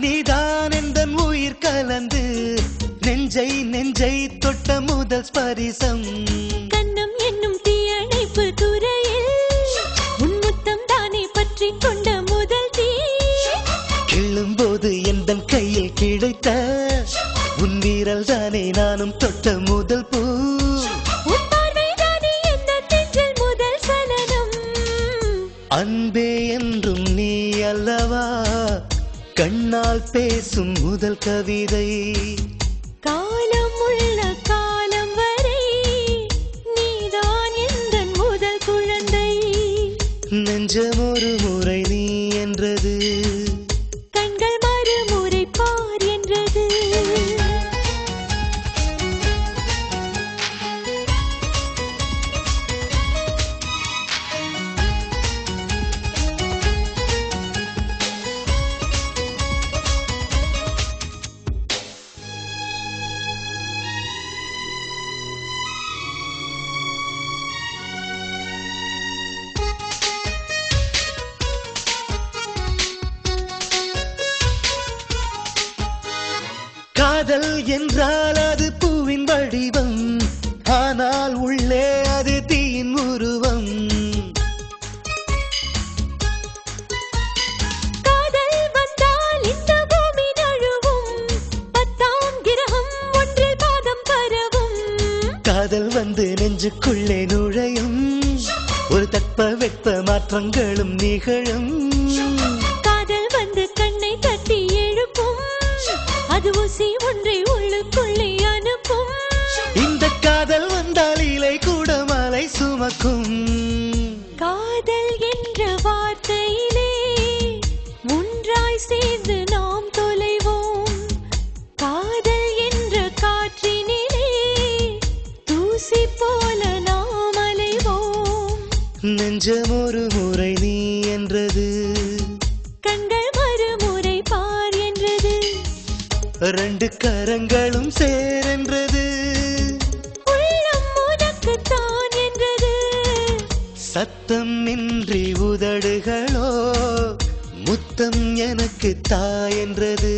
நீதான் எந்தன் உயிர் கலந்து நெஞ்சை தொட்ட முதல் ஸ்பரிசம் கண்ணம் என்னும் தீயணைப்பு துறையில் உன் முத்தம் தானே பற்றி கொண்ட முதல் தீ கிள்ளும் போது எந்தன் கையில் கிடைத்த உன் வீரல் தானே நானும் தொட்ட முதல் பூ அன்பே என்றும் நீ அல்லவா கண்ணால் பேசும் முதல் கவிதை காலம் உள்ள காலம் வரை நீதான் எந்தன் முதல் குழந்தை நெஞ்சம் ஒரு முறை நீ என்றது கண்கள் மறுமுறை பார் என்றது காதல் என்றால் அது பூவின் வடிவம் ஆனால் உள்ளே அது தீயின் உருவம் காதல் வந்தால் இந்த பூமி நழுவும் 10ஆம் கிரகம் ஒன்றில் பாதம் பரவும் காதல் வந்து நெஞ்சுக்குள்ளே நுழையும் ஒரு தட்பவெட்ப மாற்றங்களும் நிகழும் காதல் வந்து கண்ணை தட்டி எழுப்பும் அது ஊசி ஒன்றை உள்ளுக்குள்ளே அனுப்பும் இந்த காதல் வந்தால் இலை கூட மலை சுமக்கும் காதல் என்ற வார்த்தையிலே ஒன்றாய் சேர்ந்து நாம் தொலைவோம் காதல் என்ற காற்றினிலே தூசி போல நாம் அலைவோம் நெஞ்சம் ஒரு முறை நீ என்றது கண்கள் மறுமுறை பார் என்றது ரெண்டு கரங்களும் சேரென்றது உள்ளம் உனக்குத்தான் என்றது சத்தம் இன்றி உதடுகளோ முத்தம் எனக்கு தா என்றது